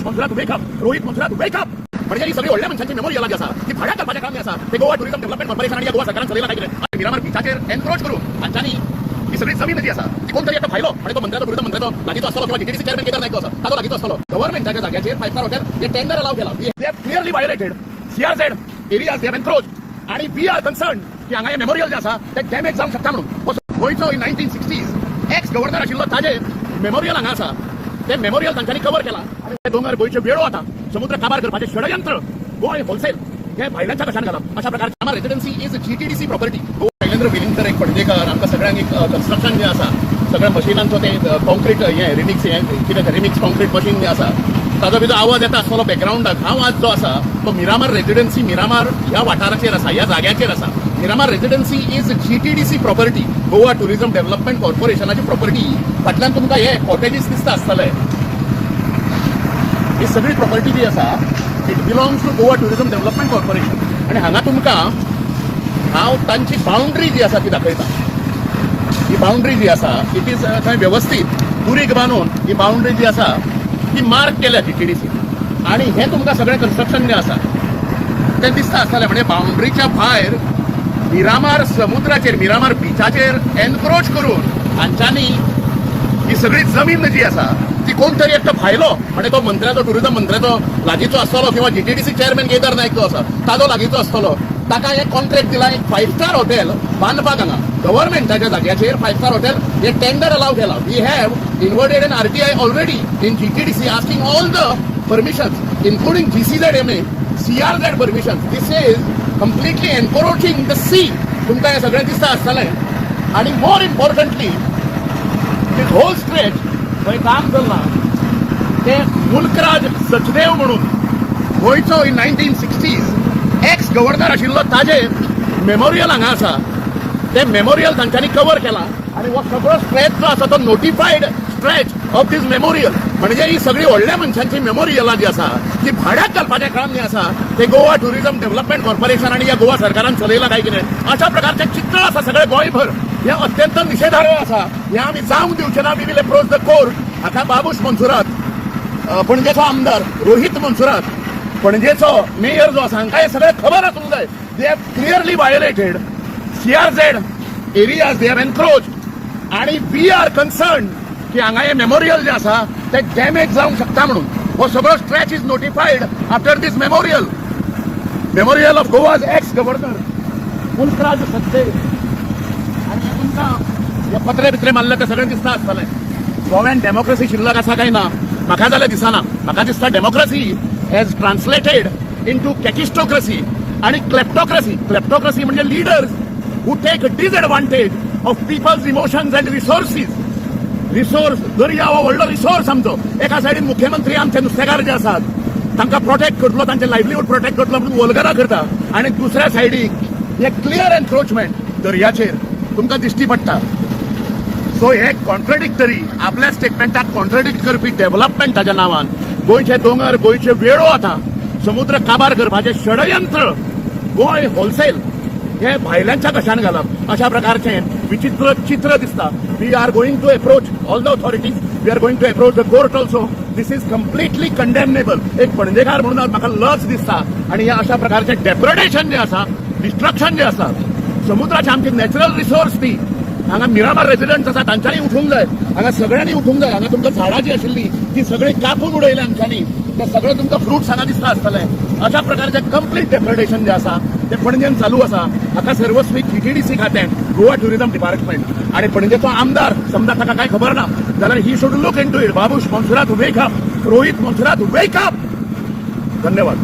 मंसुरात wake up, Rohit मंसुरात wake up. म्हणजे ही सगळी व्हडल्या मनशांची मेमोरी याला जी आसा ती भाड्या करपाचें काम आसा ते गोवा टुरिझम डेव्हलपमेंट कॉर्पोरेशन आणि गोवा सरकारान चलयला काय केलें. मिरामार बिचाचेर एन्क्रोच करून हांच्यांनी ही सगळी जमीन जी आसा ती कोण तरी एकटो भायलो आणि तो मंत्र्याचो टुरिझम मंत्र्याचो लागींचो आसतलो किंवा डीटीडीसी चेअरमॅन केदार नायक आसा ताचो लागींचो आसतलो. गव्हर्नमेंटाच्या जाग्याचेर 5 स्टार हॉटेल हे टेंडर अलाव केला. They have clearly violated CRZ areas. They have encroach आणि वी आर कन्सर्न की हांगा हे मेमोरियल जे आसा ते डॅमेज जावंक शकता म्हणून. गोंयचो इन 1960s एक्स गव्हर्नर आशिल्लो ताजे मेमोरियल हांगा आसा ते मेमोरियल तांच्यांनी कव्हर केला आणि ते दोंगर गोंयचे वेळो आतां समुद्र काबार करपाचें षडयंत्र गोंय होलसेल हे भायल्यांच्या कशान घालप अशा प्रकारची आमची residency is GTDC property. Shailendra Velingkar एक पणजेकार आमकां सगळ्यांक एक कन्स्ट्रक्शन जे आसा सगळ्या मशिनांचो ते कॉन्क्रीट हे रिमिक्स कितें रिमिक्स कॉन्क्रीट मशीन जे आसा ताजो भितर आवाज येता आसतलो बॅकग्राउंडाक. आवाज जो आसा तो मिरामार रेसिडेन्सी मिरामार ह्या वाठाराचेर आसा ह्या जाग्याचेर आसा. Miramar residency is GTDC property, Goa tourism development कॉर्पोरेशनाची प्रॉपर्टी. फाटल्यान तुमकां हे कॉटेजीस दिसता आसतले. ही सगळी प्रॉपर्टी जी आसा it belongs to Goa tourism development corporation आणि हांगा तुमकां हांव तांची बाउंड्री जी आसा ती दाखयता. ही बाउंड्री जी आसा इट इज थंय व्यवस्थीत कुरीक बांदून ही बाउंड्री जी आसा ती मार्क केल्या GTDC आणि हे तुमकां सगळें कन्स्ट्रक्शन जें आसा तें दिसता आसतलें. म्हणजे बाउंड्रीच्या भायर मिरामार समुद्राचेर मिरामार बिचाचेर एन्क्रोच करून हांच्यांनी ही सगळी जमीन जी आसा ती कोण तरी एकटो भायलो आणि तो मंत्र्याचो टुरिझम मंत्र्याचो लागींचो आसतलो किंवा GTDC चेअरमॅन केदार नायक जो आसा ताजो लागींचो आसतलो. ताका हे कॉन्ट्रॅक्ट दिला एक 5 स्टार हॉटेल बांदपाक हांगा गव्हर्नमेंटाच्या जाग्याचेर 5 स्टार हॉटेल हे टेंडर अलाव केला. We have inverted an RTI already in GTDC asking all the permissions including GCZMA CRZ permissions. This is completely encroaching the sea. तुमकां हे सगळें दिसता आसतलें आणि more importantly this whole stretch थंय काम चल्लां ते मुल्कराज सचदेव म्हणून गोंयचो इन 1960s एक्स गव्हर्नर आशिल्लो ताजे मेमोरियल हांगा आसा. ते मेमोरियल तांच्यांनी कव्हर केला आणि हो सगळो स्ट्रेच जो आसा तो notified stretch of this memorial. म्हणजे ही सगळी व्हडल्या मनशांची मेमोरियलां जी आसा ती भाड्याक घालपाचें काम जें आसा ते गोवा टुरिझम डेव्हलपमेंट कॉर्पोरेशन आणि या गोवा सरकारान चलयलां काय कितें अशा प्रकारचे चित्र आसा सगळे गोंयभर. हे अत्यंत निषेधार्ह आसा. हे आमी जावंक दिवचे ना. We will approach the court. हाका बाबूश मंसुरात पणजेचो आमदार रोहित मंसुरात पणजेचो मेयर जो आसा हांकां हे सगळें खबर आसूंक जाय. They have clearly violated CRZ areas. They have encroach आणि वी आर कन्सर्न की हांगा हे मेमोरियल जे आसा ते डॅमेज जावंक शकता म्हणून. हो सगळो stretch is notified after this memorial. Memorial of Goa's ex governor Mulk Raj Sachdev. आणि तुमकां हे पत्रे बित्रे मारले ते सगळें दिसता आसतलें. गोव्यान डेमोक्रेसी शिल्लक आसा काय ना म्हाका जाल्यार दिसना. म्हाका दिसता democracy has translated into kakistocracy आणि क्लेप्टोक्रेसी. क्लेप्टोक्रेसी म्हणजे leaders who take disadvantage of people's emotions and resources. Resource दर्या हो व्हडलो रिसोर्स आमचो. एका सायडीन मुख्यमंत्री आमचे नुस्तेकार जे आसात तांकां प्रोटेक्ट करतलो तांचे लायव्हलीहूड प्रोटेक्ट करतलो म्हणून वल्गरा करता आणि दुसऱ्या सायडीक हे क्लियर एन्क्रोचमेंट दर्याचेर तुमकां दिश्टी पडटा. सो हे कॉन्ट्रडिक्टरी आपल्या स्टेटमेंटाक कॉन्ट्रडिक्ट करपी डेव्हलपमेंटाच्या नांवान गोंयचे दोंगर गोंयचे वेळो आतां समुद्र काबार करपाचें षडयंत्र गोंय होलसेल हे भायल्यांच्या कशान घालप अशा प्रकारचे विचित्र चित्र दिसता. We are going to approach all the authorities. We are going to approach the court also. This is completely condemnable. एक पणजेकार म्हणून म्हाका लज दिसता आणि हे अशा प्रकारचे डेप्रेडेशन जे आसा डिस्ट्रक्शन जे आसा समुद्राचे आमची नॅचरल रिसोर्स ती हांगा मिरामार रेसिडेंट्स आसा तांच्यांनी उठूंक जाय. हांगा सगळ्यांनी उठूंक जाय. हांगा तुमकां झाडां जी आशिल्ली ती सगळी कापून उडयल्या हांच्यांनी. ते सगळें तुमकां फ्रुट्स हांगा दिसता आसतले. अशा प्रकारचे कंप्लीट डेप्रेडेशन जे आसा ते पणजेन चालू आसा. हाका सर्वस्वी GTDC खातें गोवा टुरिझम डिपार्टमेंट आणि पणजेचो आमदार समजा ताका काय खबर ना जाल्यार he should look into it. Babush Monserrate wake up. Rohit Monserrate wake up. धन्यवाद.